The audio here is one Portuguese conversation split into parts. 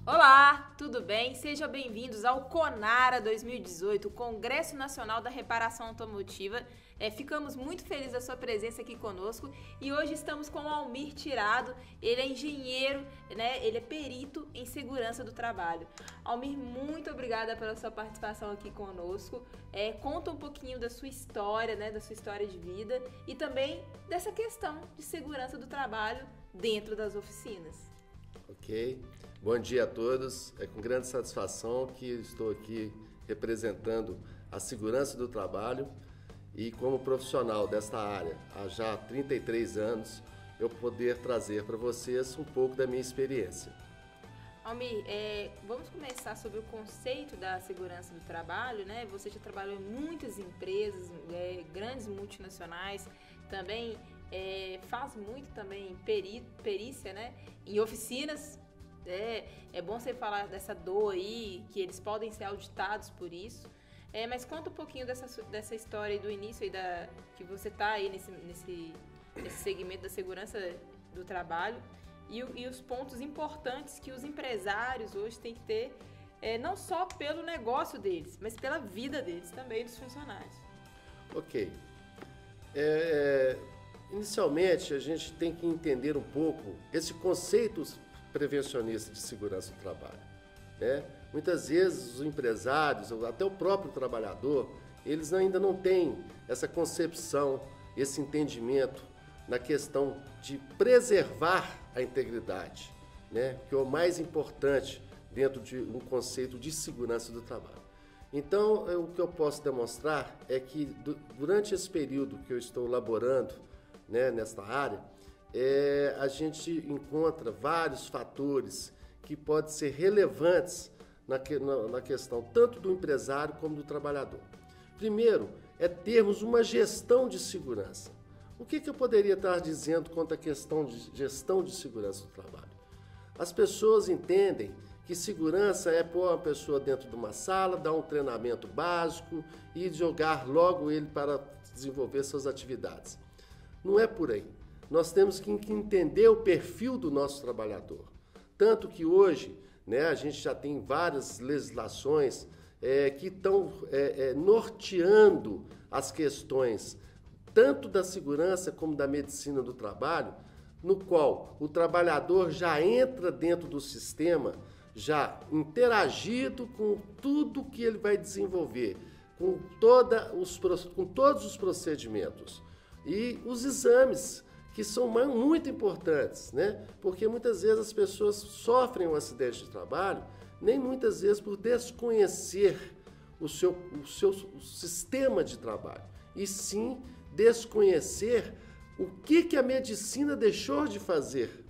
Olá, tudo bem? Sejam bem-vindos ao CONARA 2018, o Congresso Nacional da Reparação Automotiva. Ficamos muito felizes da sua presença aqui conosco e hoje estamos com o Almir Tirado. Ele é engenheiro, né? Ele é perito em segurança do trabalho. Almir, muito obrigada pela sua participação aqui conosco. Conta um pouquinho da sua história, né? Da sua história de vida e também dessa questão de segurança do trabalho dentro das oficinas. Ok. Bom dia a todos. É com grande satisfação que estou aqui representando a segurança do trabalho e como profissional desta área há já 33 anos, eu poder trazer para vocês um pouco da minha experiência. Almir, vamos começar sobre o conceito da segurança do trabalho, né? Você já trabalhou em muitas empresas, grandes multinacionais, também faz muito também perícia, né? Em oficinas. É bom você falar dessa dor aí, que eles podem ser auditados por isso. Mas conta um pouquinho dessa história aí do início aí que você está aí nesse segmento da segurança do trabalho e os pontos importantes que os empresários hoje têm que ter, não só pelo negócio deles, mas pela vida deles também, dos funcionários. Ok. Inicialmente, a gente tem que entender um pouco esse conceito prevencionista de segurança do trabalho, né? Muitas vezes os empresários, ou até o próprio trabalhador, eles ainda não têm essa concepção, esse entendimento na questão de preservar a integridade, né? Que é o mais importante dentro de um conceito de segurança do trabalho. Então, o que eu posso demonstrar é que durante esse período que eu estou laborando, né, nesta área, a gente encontra vários fatores que podem ser relevantes na questão tanto do empresário como do trabalhador. Primeiro, termos uma gestão de segurança. O que eu poderia estar dizendo quanto à questão de gestão de segurança do trabalho? As pessoas entendem que segurança é pôr uma pessoa dentro de uma sala, dar um treinamento básico e jogar logo ele para desenvolver suas atividades. Não é por aí. Nós temos que entender o perfil do nosso trabalhador. Tanto que hoje, né, a gente já tem várias legislações que estão norteando as questões tanto da segurança como da medicina do trabalho, no qual o trabalhador já entra dentro do sistema, já interagido com tudo que ele vai desenvolver, com todos os procedimentos e os exames, que são muito importantes, né? Porque muitas vezes as pessoas sofrem um acidente de trabalho, nem muitas vezes por desconhecer o seu sistema de trabalho, e sim desconhecer o que a medicina deixou de fazer.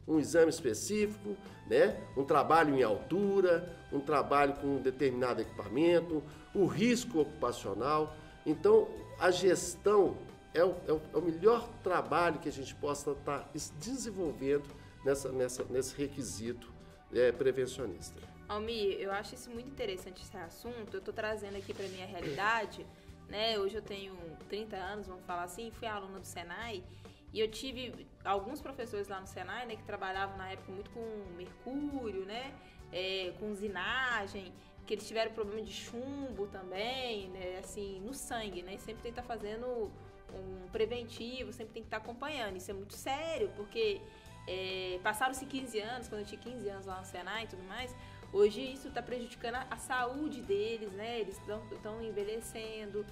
Um exame específico, né? Um trabalho em altura, um trabalho com um determinado equipamento, o risco ocupacional. Então, a gestão é o melhor trabalho que a gente possa estar desenvolvendo nesse requisito prevencionista. Almir, eu acho isso muito interessante, esse assunto. Eu estou trazendo aqui para a minha realidade, né? Hoje eu tenho 30 anos, vamos falar assim, fui aluna do Senai e eu tive alguns professores lá no Senai, né, que trabalhavam na época muito com mercúrio, né, com usinagem, que eles tiveram problema de chumbo também, né, assim, no sangue, né, sempre tem que estar fazendo um preventivo, sempre tem que estar acompanhando. Isso é muito sério, porque passaram-se 15 anos, quando eu tinha 15 anos lá no Senai e tudo mais, hoje isso está prejudicando a saúde deles, né? Eles estão envelhecendo,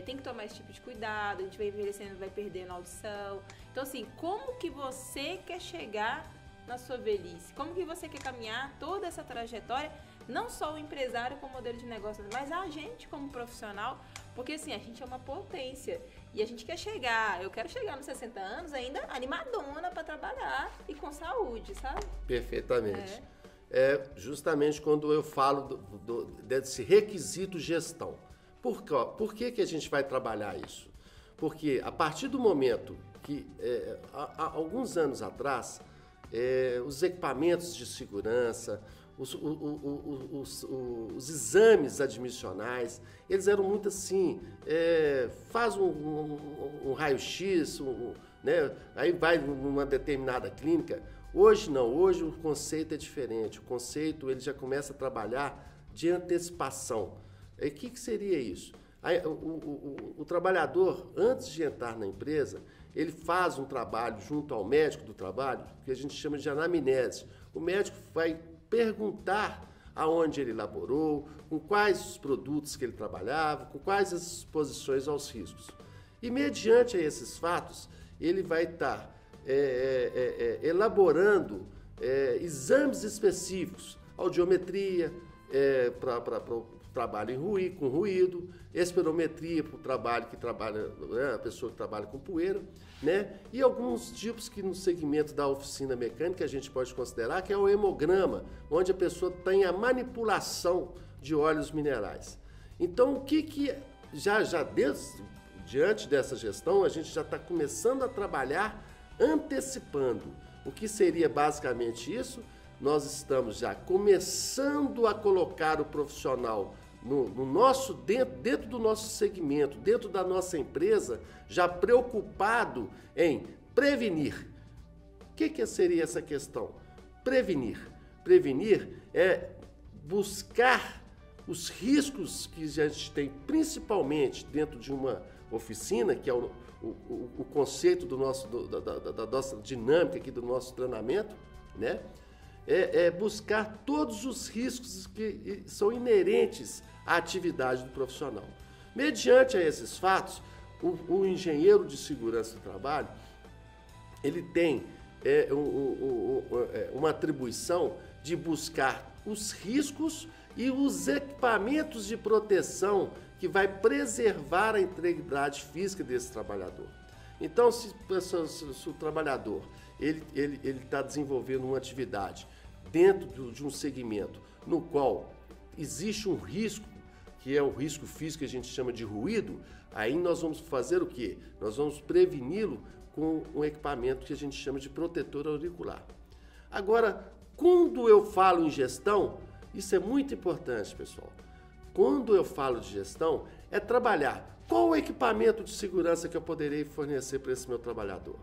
tem que tomar esse tipo de cuidado, a gente vai envelhecendo, vai perdendo a audição. Então, assim, como que você quer chegar na sua velhice? Como que você quer caminhar toda essa trajetória? Não só o empresário como modelo de negócio, mas a gente como profissional, porque assim, a gente é uma potência e a gente quer chegar, eu quero chegar nos 60 anos ainda animadona para trabalhar e com saúde, sabe? Perfeitamente. Justamente quando eu falo desse requisito gestão. Por que a gente vai trabalhar isso? Porque a partir do momento que, há alguns anos atrás, os equipamentos de segurança, os exames admissionais, eles eram muito assim, faz um raio-x, né? Aí vai numa determinada clínica, Hoje não, hoje o conceito é diferente. O conceito ele já começa a trabalhar de antecipação. E o que seria isso? O trabalhador, antes de entrar na empresa, ele faz um trabalho junto ao médico do trabalho, que a gente chama de anamnese. O médico vai perguntar aonde ele laborou, com quais os produtos que ele trabalhava, com quais as exposições aos riscos. E mediante esses fatos, ele vai estar elaborando exames específicos, audiometria para o trabalho com ruído, esperometria para o trabalho que trabalha, né, a pessoa que trabalha com poeira, né? E alguns tipos que no segmento da oficina mecânica a gente pode considerar, que é o hemograma, onde a pessoa tem a manipulação de óleos minerais. Então, o que diante dessa gestão, a gente já está começando a trabalhar antecipando. O que seria basicamente isso? Nós estamos já começando a colocar o profissional dentro do nosso segmento, dentro da nossa empresa, já preocupado em prevenir. O que seria essa questão? Prevenir. Prevenir é buscar os riscos que a gente tem, principalmente dentro de uma oficina, que é o conceito da nossa dinâmica aqui, do nosso treinamento, né? Buscar todos os riscos que são inerentes à atividade do profissional. Mediante a esses fatos, o engenheiro de segurança do trabalho, ele tem uma atribuição de buscar os riscos e os equipamentos de proteção que vai preservar a integridade física desse trabalhador. Então, se o trabalhador ele está desenvolvendo uma atividade dentro de um segmento no qual existe um risco, que é o risco físico que a gente chama de ruído, aí nós vamos fazer o quê? Nós vamos preveni-lo com um equipamento que a gente chama de protetor auricular. Agora, quando eu falo em gestão, isso é muito importante, pessoal. Quando eu falo de gestão, é trabalhar qual o equipamento de segurança que eu poderei fornecer para esse meu trabalhador.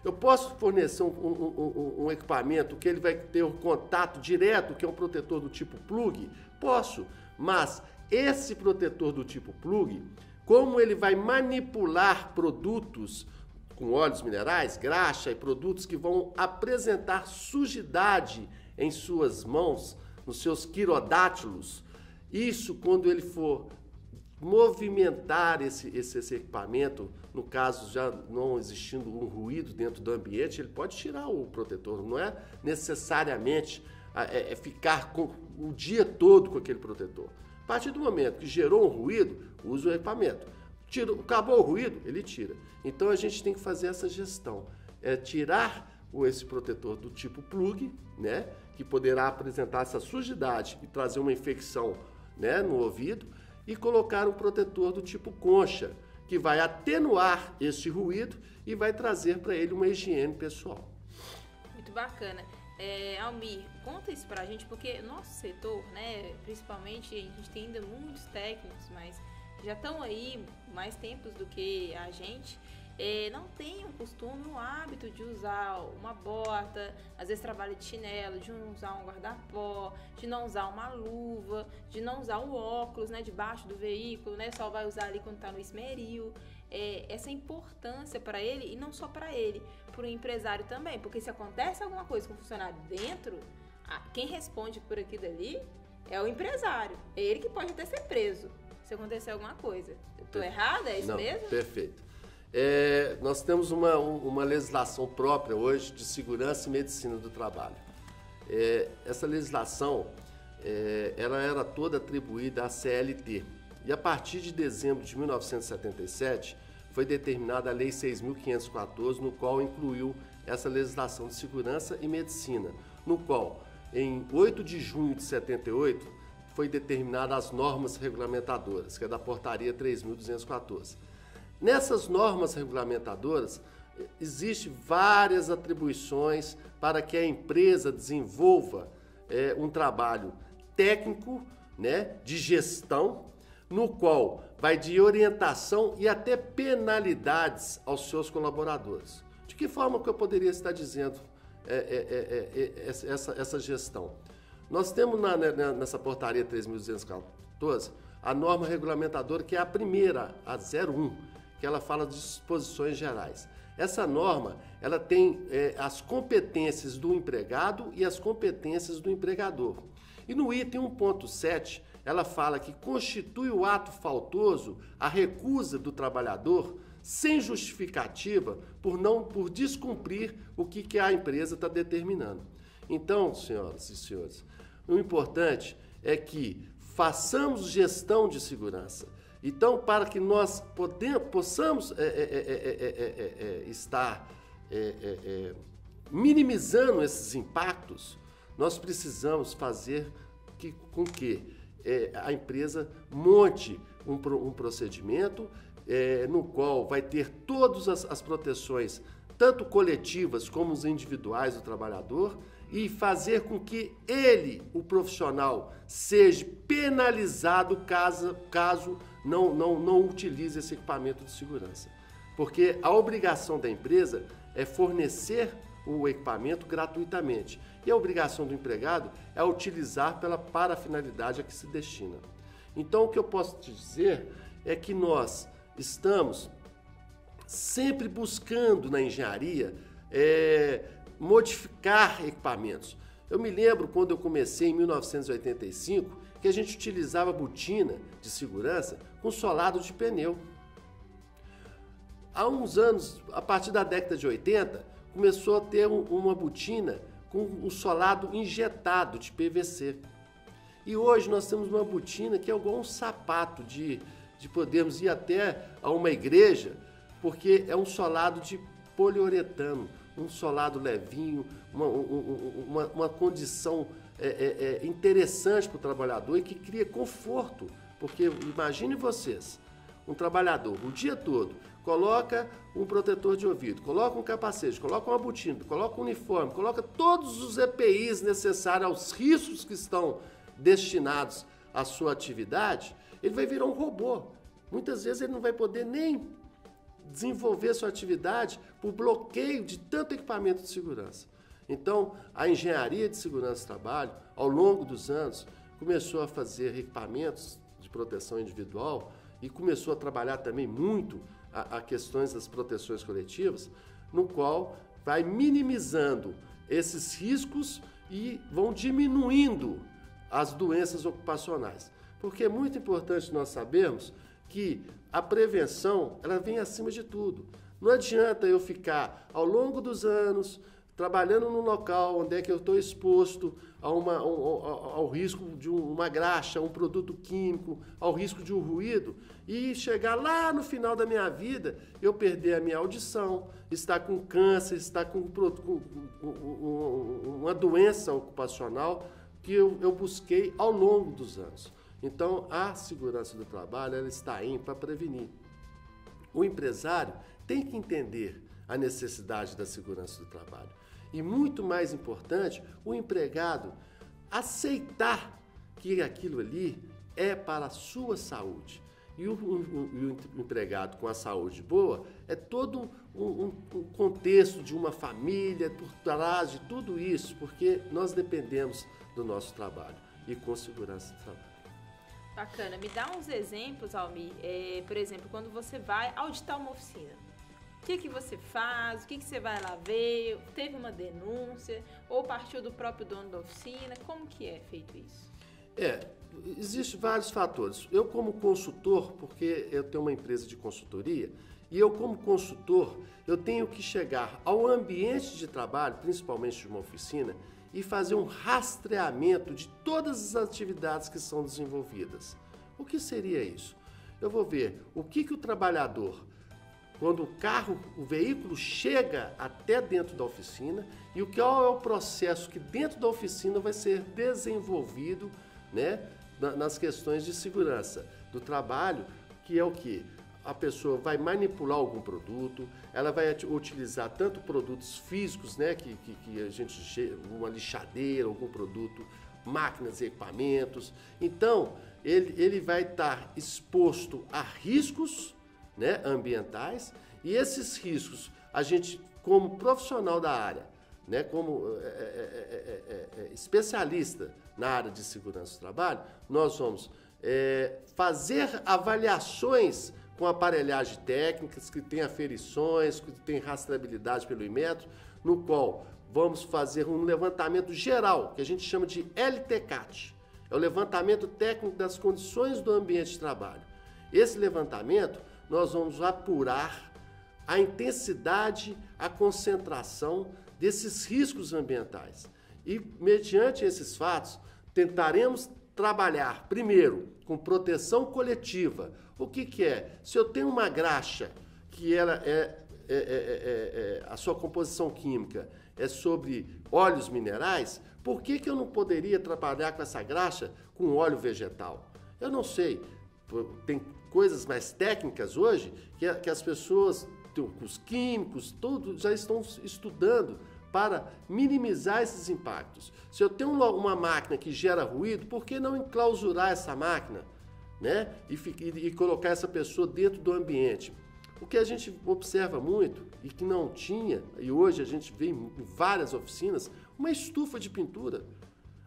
Eu posso fornecer um equipamento que ele vai ter um contato direto, que é um protetor do tipo plug? Posso, mas esse protetor do tipo plug, como ele vai manipular produtos com óleos minerais, graxa e produtos que vão apresentar sujidade em suas mãos, nos seus quirodátilos, isso quando ele for movimentar esse equipamento, no caso já não existindo um ruído dentro do ambiente, ele pode tirar o protetor, não é necessariamente ficar o dia todo com aquele protetor. A partir do momento que gerou um ruído, usa o equipamento. Acabou o ruído, ele tira. Então a gente tem que fazer essa gestão, tirar esse protetor do tipo plug, né, que poderá apresentar essa sujidade e trazer uma infecção, né, no ouvido, e colocar um protetor do tipo concha, que vai atenuar este ruído e vai trazer para ele uma higiene pessoal. Muito bacana. Almir, conta isso pra gente, porque nosso setor, né, principalmente, a gente tem ainda muitos técnicos, mas já estão aí mais tempos do que a gente, não tem o costume, o hábito de usar uma bota, às vezes trabalha de chinelo, de não usar um guarda-pó, de não usar uma luva, de não usar o óculos, né, debaixo do veículo, né, só vai usar ali quando está no esmeril. Essa importância para ele, e não só para ele, para o empresário também, porque se acontece alguma coisa com o funcionário dentro, quem responde por aquilo ali é o empresário, é ele que pode até ser preso se acontecer alguma coisa. Estou errada? É isso mesmo? Perfeito. Nós temos uma legislação própria hoje de segurança e medicina do trabalho. Essa legislação ela era toda atribuída à CLT. E a partir de dezembro de 1977 foi determinada a Lei 6.514, no qual incluiu essa legislação de segurança e medicina, no qual, em 8 de junho de 78, foi determinada as normas regulamentadoras, que é da Portaria 3.214. Nessas normas regulamentadoras, existem várias atribuições para que a empresa desenvolva um trabalho técnico, né, de gestão, no qual vai de orientação e até penalidades aos seus colaboradores. De que forma que eu poderia estar dizendo essa gestão. Nós temos nessa portaria 3.214 a norma regulamentadora, que é a primeira, a 01, que ela fala de disposições gerais. Essa norma, ela tem as competências do empregado e as competências do empregador. E no item 1.7, ela fala que constitui o ato faltoso a recusa do trabalhador sem justificativa por descumprir o que a empresa está determinando. Então, senhoras e senhores, o importante é que façamos gestão de segurança. Então, para que nós possamos estar minimizando esses impactos, nós precisamos fazer com que a empresa monte um procedimento no qual vai ter todas as proteções, tanto coletivas como as individuais do trabalhador, e fazer com que ele, o profissional, seja penalizado caso não utilize esse equipamento de segurança. Porque a obrigação da empresa é fornecer o equipamento gratuitamente. E a obrigação do empregado é utilizar para a finalidade a que se destina. Então, o que eu posso te dizer é que nós estamos sempre buscando na engenharia modificar equipamentos. Eu me lembro quando eu comecei em 1985 que a gente utilizava botina de segurança com solado de pneu. Há uns anos, a partir da década de 80, começou a ter uma botina com um solado injetado de PVC. E hoje nós temos uma botina que é igual um sapato de podermos ir até a uma igreja, porque é um solado de poliuretano, um solado levinho, uma condição interessante para o trabalhador e que cria conforto. Porque imagine vocês, um trabalhador o dia todo coloca um protetor de ouvido, coloca um capacete, coloca uma botina, coloca um uniforme, coloca todos os EPIs necessários aos riscos que estão destinados à sua atividade, ele vai virar um robô. Muitas vezes ele não vai poder nem desenvolver sua atividade por bloqueio de tanto equipamento de segurança. Então, a engenharia de segurança do trabalho, ao longo dos anos, começou a fazer equipamentos de proteção individual e começou a trabalhar também muito a questões das proteções coletivas, no qual vai minimizando esses riscos e vão diminuindo as doenças ocupacionais. Porque é muito importante nós sabermos que a prevenção, ela vem acima de tudo. Não adianta eu ficar, ao longo dos anos, trabalhando num local onde é que eu estou exposto ao risco de uma graxa, um produto químico, ao risco de um ruído, e chegar lá no final da minha vida, eu perder a minha audição, estar com câncer, estar com uma doença ocupacional que eu busquei ao longo dos anos. Então, a segurança do trabalho, ela está aí para prevenir. O empresário tem que entender a necessidade da segurança do trabalho. E muito mais importante, o empregado aceitar que aquilo ali é para a sua saúde. E o empregado com a saúde boa é todo um contexto de uma família, por trás de tudo isso, porque nós dependemos do nosso trabalho e com segurança do trabalho. Bacana. Me dá uns exemplos, Almir. Por exemplo, quando você vai auditar uma oficina. O que você faz? O que você vai lá ver? Teve uma denúncia? Ou partiu do próprio dono da oficina? Como que é feito isso? Existem vários fatores. Eu como consultor, porque eu tenho uma empresa de consultoria, e eu como consultor, eu tenho que chegar ao ambiente de trabalho, principalmente de uma oficina, e fazer um rastreamento de todas as atividades que são desenvolvidas. O que seria isso? Eu vou ver o que o trabalhador, quando o veículo chega até dentro da oficina, e qual é o processo que dentro da oficina vai ser desenvolvido, né, nas questões de segurança do trabalho, que é o quê? A pessoa vai manipular algum produto, ela vai utilizar tanto produtos físicos, né, que a gente, uma lixadeira, algum produto, máquinas e equipamentos. Então, ele vai estar exposto a riscos, né, ambientais, e esses riscos, a gente, como profissional da área, né, como especialista na área de segurança do trabalho, nós vamos fazer avaliações com aparelhagem técnicas, que tem aferições, que tem rastreabilidade pelo Inmetro, no qual vamos fazer um levantamento geral, que a gente chama de LTCAT. É o levantamento técnico das condições do ambiente de trabalho. Esse levantamento, nós vamos apurar a intensidade, a concentração desses riscos ambientais. E, mediante esses fatos, tentaremos trabalhar, primeiro, com proteção coletiva. O que é? Se eu tenho uma graxa que ela a sua composição química é sobre óleos minerais, por que eu não poderia trabalhar com essa graxa com óleo vegetal? Eu não sei. Tem coisas mais técnicas hoje que as pessoas, os químicos, todos já estão estudando para minimizar esses impactos. Se eu tenho uma máquina que gera ruído, por que não enclausurar essa máquina, né? E colocar essa pessoa dentro do ambiente? O que a gente observa muito e que não tinha, e hoje a gente vê em várias oficinas, uma estufa de pintura.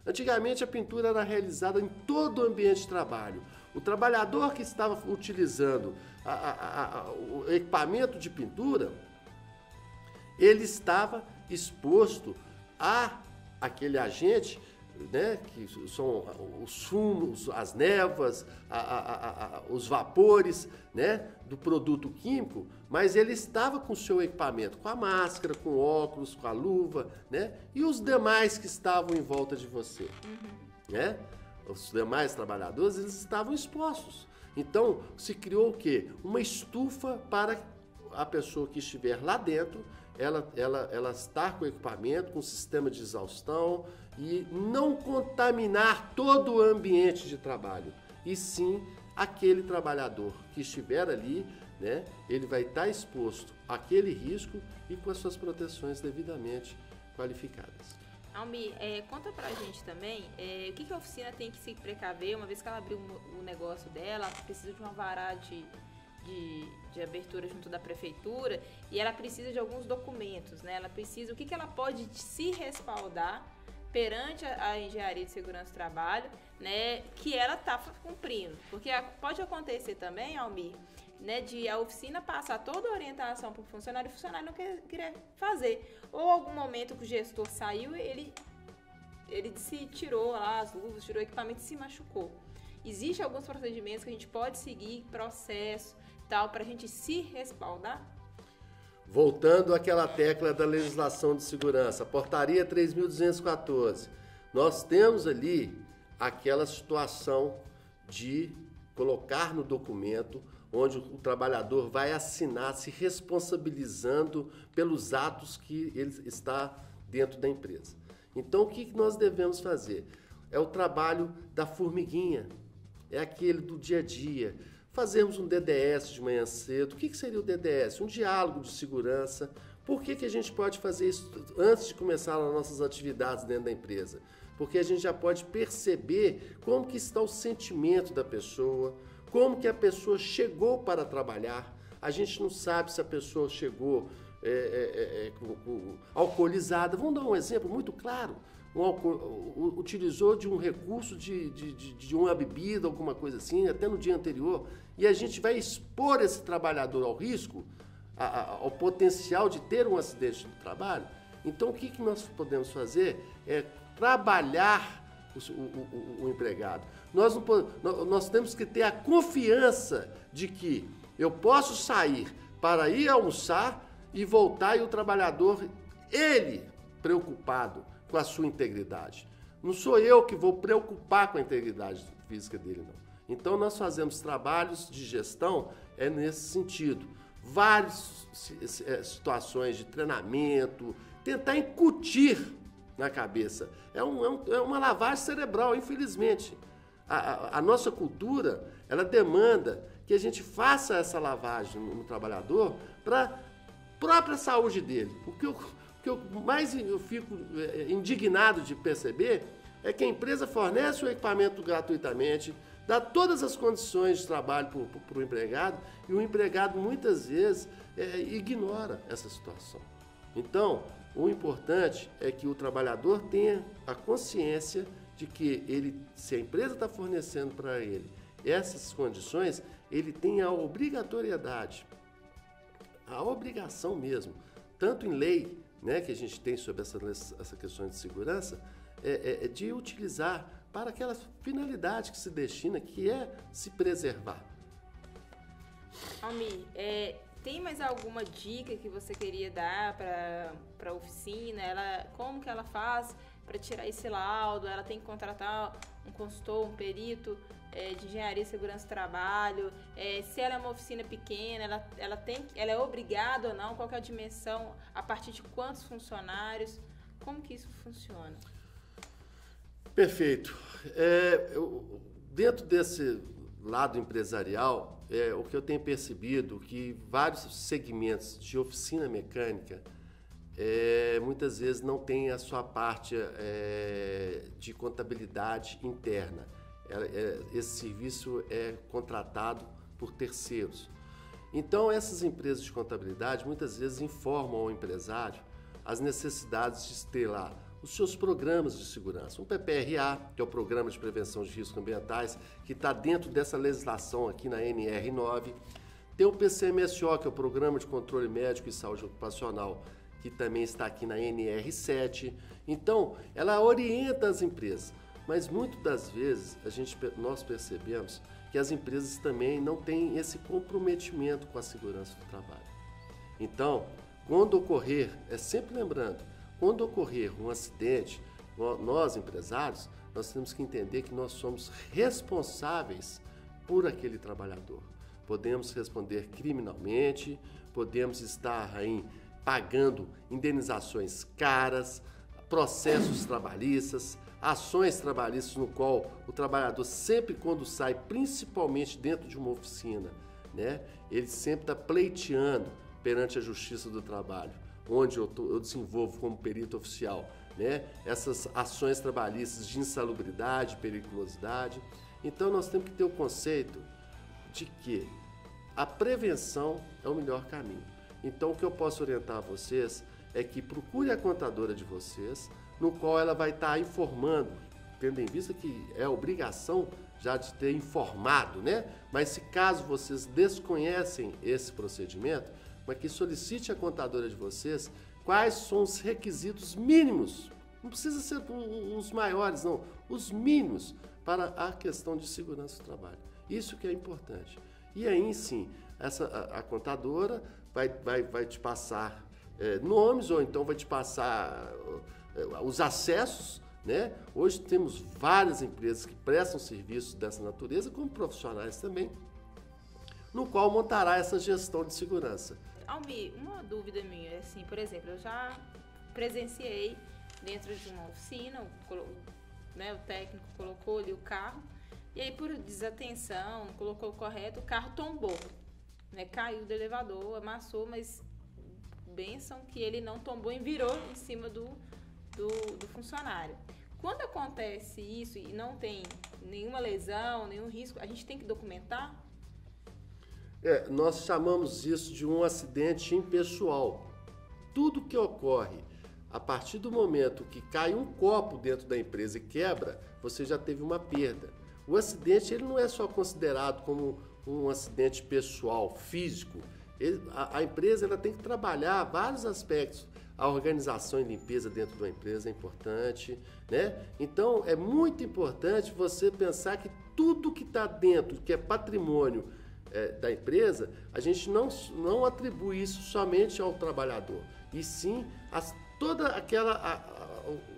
Antigamente a pintura era realizada em todo o ambiente de trabalho. O trabalhador que estava utilizando o equipamento de pintura, ele estava exposto a aquele agente, né, que são os fumos, as névoas, os vapores, né, do produto químico, mas ele estava com o seu equipamento, com a máscara, com o óculos, com a luva, né, e os demais que estavam em volta de você, né? Os demais trabalhadores, eles estavam expostos. Então, se criou o quê? Uma estufa para a pessoa que estiver lá dentro, ela estar com o equipamento, com o sistema de exaustão e não contaminar todo o ambiente de trabalho. E sim, aquele trabalhador que estiver ali, né, ele vai estar exposto àquele risco e com as suas proteções devidamente qualificadas. Almi, conta pra gente também o que a oficina tem que se precaver, uma vez que ela abriu o negócio dela, ela precisa de uma vara de abertura junto da prefeitura e ela precisa de alguns documentos, né? Ela precisa, o que ela pode se respaldar perante a engenharia de segurança do trabalho, né? Que ela está cumprindo. Porque pode acontecer também, Almir, né, de a oficina passar toda a orientação para o funcionário e o funcionário não querer fazer. Ou algum momento que o gestor saiu, ele se tirou lá as luvas, tirou o equipamento e se machucou. Existem alguns procedimentos que a gente pode seguir, processo, tal, para a gente se respaldar? Voltando àquela tecla da legislação de segurança, portaria 3.214, nós temos ali aquela situação de colocar no documento onde o trabalhador vai assinar se responsabilizando pelos atos que ele está dentro da empresa. Então, o que nós devemos fazer? É o trabalho da formiguinha, é aquele do dia a dia. Fazermos um DDS de manhã cedo. O que seria o DDS? Um diálogo de segurança. Por que a gente pode fazer isso antes de começar as nossas atividades dentro da empresa? Porque a gente já pode perceber como que está o sentimento da pessoa, como que a pessoa chegou para trabalhar. A gente não sabe se a pessoa chegou alcoolizada. Vamos dar um exemplo muito claro. Utilizou de um recurso de uma bebida, alguma coisa assim, até no dia anterior, e a gente vai expor esse trabalhador ao risco, ao potencial de ter um acidente no trabalho. Então, o que nós podemos fazer é trabalhar o empregado. Nós temos que ter a confiança de que eu posso sair para ir almoçar e voltar, e o trabalhador, ele, preocupado com a sua integridade. Não sou eu que vou preocupar com a integridade física dele, não. Então, nós fazemos trabalhos de gestão nesse sentido. Várias situações de treinamento, tentar incutir na cabeça. É uma lavagem cerebral, infelizmente. A nossa cultura, ela demanda que a gente faça essa lavagem no trabalhador para a própria saúde dele. O que eu mais fico indignado de perceber é que a empresa fornece o equipamento gratuitamente, dá todas as condições de trabalho para o empregado, e o empregado muitas vezes ignora essa situação. Então, o importante é que o trabalhador tenha a consciência de que se a empresa está fornecendo para ele essas condições, ele tem a obrigatoriedade, a obrigação mesmo, tanto em lei, né, que a gente tem sobre essa questão de segurança, de utilizar para aquela finalidade que se destina, que é se preservar. Almir, tem mais alguma dica que você queria dar para a oficina? Como que ela faz para tirar esse laudo? Ela tem que contratar um consultor, um perito de engenharia e segurança do trabalho? Se ela é uma oficina pequena, ela é obrigada ou não? Qual que é a dimensão? A partir de quantos funcionários? Como que isso funciona? Perfeito. Dentro desse lado empresarial, o que eu tenho percebido que vários segmentos de oficina mecânica muitas vezes não tem a sua parte de contabilidade interna. Esse serviço é contratado por terceiros. Então, essas empresas de contabilidade muitas vezes informam ao empresário as necessidades de ter lá os seus programas de segurança. Um PPRA, que é o Programa de Prevenção de Riscos Ambientais, que está dentro dessa legislação aqui na NR9. Tem o PCMSO, que é o Programa de Controle Médico e Saúde Ocupacional, que também está aqui na NR7. Então, ela orienta as empresas, mas muitas das vezes nós percebemos que as empresas também não têm esse comprometimento com a segurança do trabalho. Então, quando ocorrer, sempre lembrando, quando ocorrer um acidente, nós empresários, nós temos que entender que nós somos responsáveis por aquele trabalhador. Podemos responder criminalmente, podemos estar aí pagando indenizações caras, processos trabalhistas, ações trabalhistas no qual o trabalhador sempre quando sai, principalmente dentro de uma oficina, né, ele sempre está pleiteando perante a Justiça do Trabalho, onde eu desenvolvo como perito oficial, né, essas ações trabalhistas de insalubridade, periculosidade. Então nós temos que ter o conceito de que a prevenção é o melhor caminho. Então o que eu posso orientar a vocês é que procure a contadora de vocês, no qual ela vai estar informando, tendo em vista que é obrigação já de ter informado, né? Mas se caso vocês desconhecem esse procedimento, mas que solicite à contadora de vocês quais são os requisitos mínimos, não precisa ser os maiores, não, os mínimos para a questão de segurança do trabalho. Isso que é importante. E aí sim, a contadora vai te passar nomes ou então vai te passar os acessos, né? Hoje temos várias empresas que prestam serviços dessa natureza, como profissionais também, no qual montará essa gestão de segurança. Almir, uma dúvida minha é assim, por exemplo, eu já presenciei dentro de uma oficina, o técnico colocou ali o carro, e aí por desatenção, não colocou o correto, o carro tombou, né? Caiu do elevador, amassou, mas benção que ele não tombou e virou em cima do funcionário. Quando acontece isso e não tem nenhuma lesão, nenhum risco, a gente tem que documentar? Nós chamamos isso de um acidente impessoal. Tudo que ocorre a partir do momento que cai um copo dentro da empresa e quebra, você já teve uma perda. O acidente ele não é só considerado como um acidente pessoal, físico. A empresa ela tem que trabalhar vários aspectos. A organização e limpeza dentro da empresa é importante, né? Então, é muito importante você pensar que tudo que está dentro, que é patrimônio da empresa, a gente não atribui isso somente ao trabalhador, e sim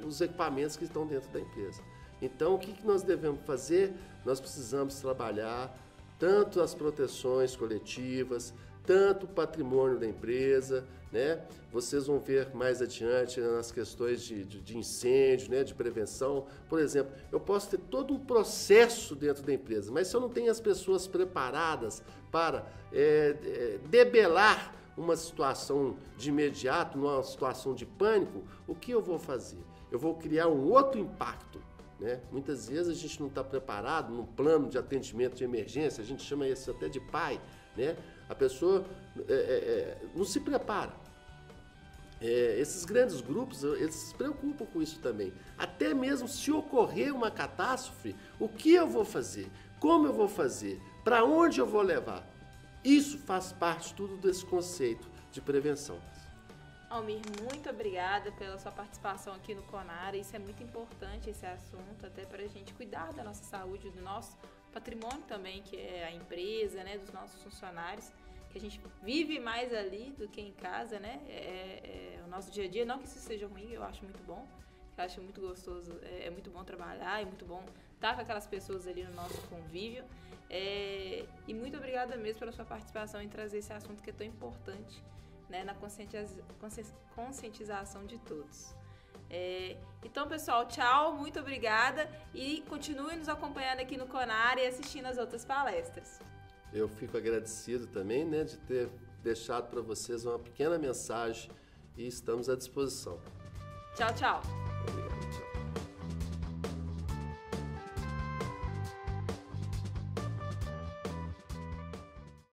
os equipamentos que estão dentro da empresa. Então, o que nós devemos fazer? Nós precisamos trabalhar tanto as proteções coletivas, tanto o patrimônio da empresa, né? Vocês vão ver mais adiante nas questões de incêndio, né? De prevenção. Por exemplo, eu posso ter todo um processo dentro da empresa, mas se eu não tenho as pessoas preparadas para debelar uma situação de imediato, numa situação de pânico, o que eu vou fazer? Eu vou criar um outro impacto, né? Muitas vezes a gente não está preparado num plano de atendimento de emergência, a gente chama isso até de PAI, né? A pessoa não se prepara. esses grandes grupos, eles se preocupam com isso também. Até mesmo se ocorrer uma catástrofe, o que eu vou fazer? Como eu vou fazer? Para onde eu vou levar? Isso faz parte tudo desse conceito de prevenção. Almir, muito obrigada pela sua participação aqui no Conara. Isso é muito importante, esse assunto, até para a gente cuidar da nossa saúde, do nosso patrimônio também, que é a empresa, né, dos nossos funcionários, que a gente vive mais ali do que em casa, né? O nosso dia a dia, não que isso seja ruim, eu acho muito bom, eu acho muito gostoso, é muito bom trabalhar, é muito bom estar com aquelas pessoas ali no nosso convívio. E muito obrigada mesmo pela sua participação em trazer esse assunto que é tão importante, né, na conscientização de todos. Então, pessoal, tchau, muito obrigada e continue nos acompanhando aqui no Conara e assistindo as outras palestras. Eu fico agradecido também, né, de ter deixado para vocês uma pequena mensagem e estamos à disposição. Tchau, tchau. Obrigado, tchau.